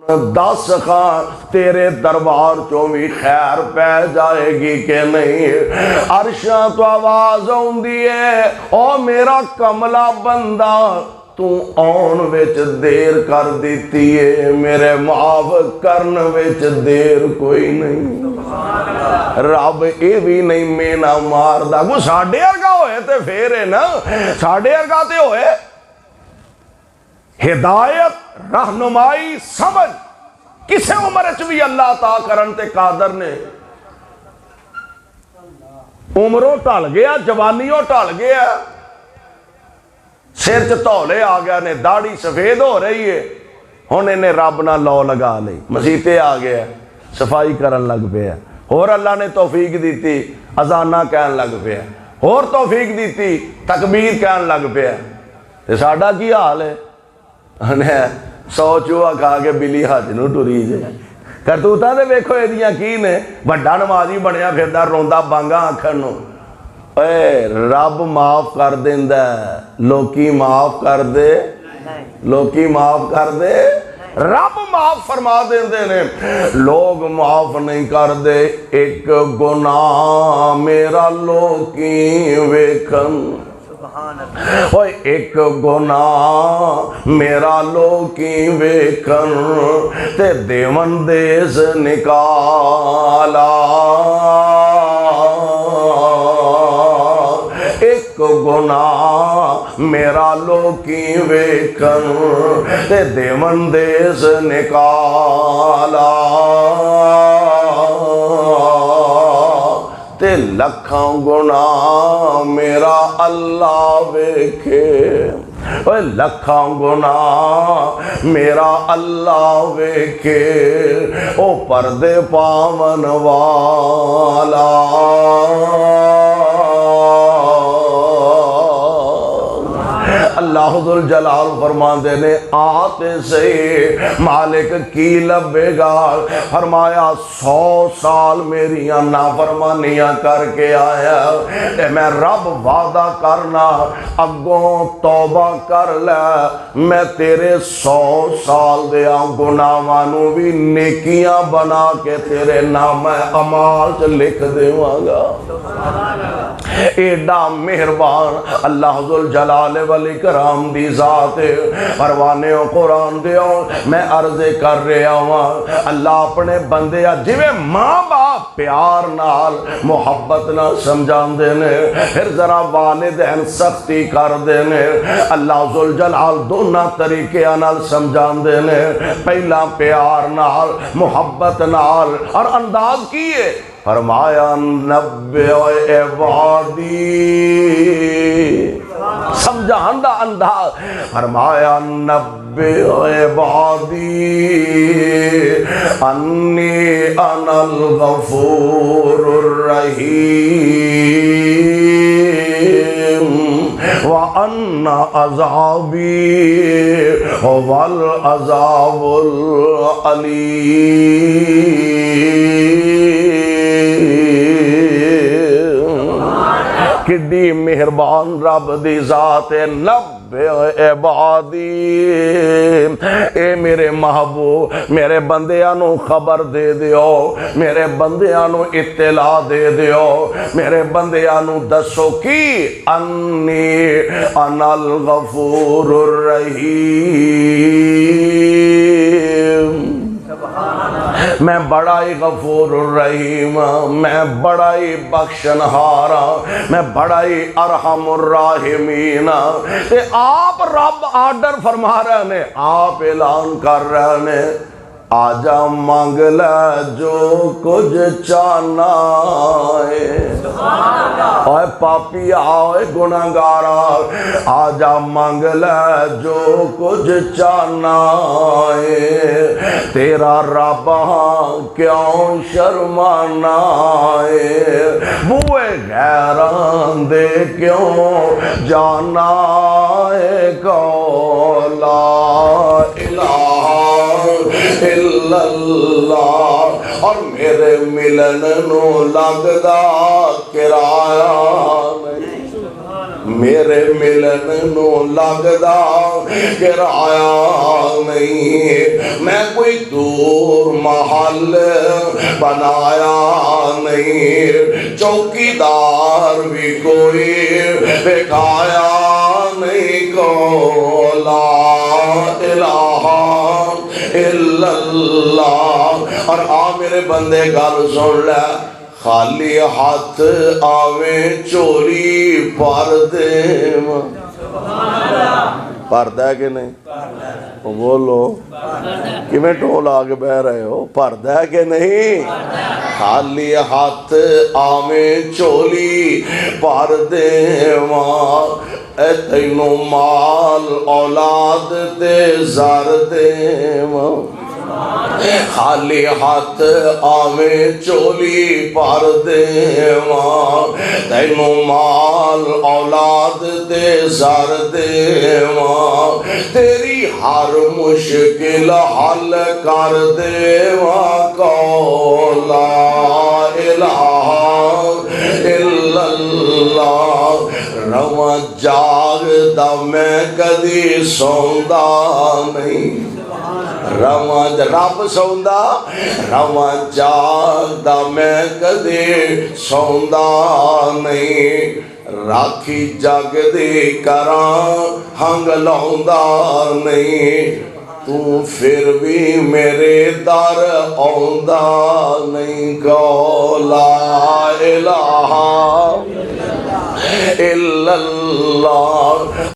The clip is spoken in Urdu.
دس خان تیرے دربار چوں بھی خیر پہ جائے گی کہ نہیں؟ عرشاں تو آواز آؤندی ہے او میرا کملا بندہ تو آن وچ دیر کر دیتی ہے، میرے معاف کرن وچ دیر کوئی نہیں۔ رب اے بھی نہیں مینا ماردا، وہ ساڑھے ارگا ہوئے تے پھر ہے نا، ساڑھے ارگا تے ہوئے ہدایت رہنمائی سمجھ کسے عمر اچھ بھی اللہ عطا کرن تے قادر نے۔ عمروں ٹال گیا، جوانیوں ٹال گیا، سر چ تولے آ گیا نے، داڑھی سفید ہو رہی ہے، ہن انہیں رب نہ لو لگا لئی، مسیتے آ گیا، صفائی کرن لگ پیا، اور اللہ نے توفیق دیتی اذانہ کہن لگ پیا، اور توفیق دیتی تکبیر کہن لگ پیا، تے ساڈا کی حال ہے؟ 100 چوہا کھا کے بلی حج نو ٹری جائے۔ کرتوتاں تے ویکھو ایدیاں کی نے، بڑا نمازی بنیا پھردا روندا بانگا آکھن نو، اے رب معاف کر دیندا ہے، لوکی معاف کر دے، لوکی معاف کر دے، رب معاف فرما دیندے نے، لوگ معاف نہیں کر دے۔ ایک گناہ میرا لوکی ویکھن، اوے ایک گناہ میرا لوکی ویکھن تے دیون دیس نکالا، ایک گناہ میرا لوکی ویکھن تے دیون دیس نکالا، تے لکھاں گناہ میرا اللہ ویکھے، اوے لکھاں گناہ میرا اللہ ویکھے، او پردے پاون والا۔ اللہ ذوالجلال فرماندے نے آتے سے مالک کی لبے گا، فرمایا 100 سال میریاں نافرمانیاں کر کے آیا، اے میں رب وعدہ کرنا اگوں توبہ کر لے، میں تیرے 100 سال دیا گناہاں نو بھی نیکیاں بنا کے تیرے نام اعمال چ لکھ دیواں گا۔ ایڈا مہربان اللہ ذوالجلال والاکرام دی ذات، پروانے و قرآن دیو میں عرض کر رہا ہوں، اللہ اپنے بندے جویں ماں باپ پیار نال محبت نال سمجھان دینے، پھر ذرا والدین سختی کر دینے، اللہ ذوالجلال دونوں طریقے نال سمجھان دینے، پہلا پیار نال محبت نال، اور انداز کیے فرمایا نبی عبادی، سمجھان دا انداز، فرمایا نبی عبادی انی انا الغفور الرحیم وَأَنَّ عَذَابِي هُوَ الْعَذَابُ الْعَلِيمُ۔ کڈی مہربان رب دی ذات ہے، نبی عبادی، اے میرے محبوب میرے بندیاں نو خبر دے دیو، میرے بندیاں نو اطلاع دے دیو، میرے بندیاں نو دسو کی انی انا الغفور الرحیم، میں بڑا ہی غفور الرحیم، میں بڑا ہی بخشنہار، میں بڑا ہی ارحم الراحمین۔ تے آپ رب آرڈر فرما رہے ہیں، آپ اعلان کر رہے ہیں، آجا مانگ لے جو کچھ چاہنا ہے، اوے پاپی آئے گناہگارا، آجا مانگ لے جو کچھ چاہنا ہے، تیرا رب کیوں شرمانا ہے، بوئے غیران دے کیوں جانا ہے، کو لا الہ الا اللہ، اور میرے ملن نو لگدا کرایہ نہیں۔ میرے ملن نو لگدا کرایہ نہیں، میں کوئی دور محل بنایا نہیں، چوکیدار بھی کوئی بٹھایا نہیں، کو لا الہ الا اللہ۔ اور میرے بندے گل سن لے، خالی ہاتھ آویں چوری پر دے، پردہ ہے کہ نہیں؟ بولو کیویں ٹول آگے بہ رہے ہو، پردہ ہے کہ نہیں؟ خالی ہاتھ آویں چولی پر دے ماں، اے تینوں مال اولاد تے زر دے ماں، خالی ہاتھ آویں چولی پر دے ماں، تینوں مال اولاد تے زر دے ماں، تیری ہر مشکل حل کر دے ماں، کو لا الہ الا اللہ۔ رواں جاگدا میں کدی سوندا نہیں، رواں رب سوندا، رواں جاگدا میں کدی سوندا نہیں، راکھی جگ دی کراں ہنگ لاؤندا نہیں، تو پھر بھی میرے در آوندا نہیں، کو لا الہ الا اللہ۔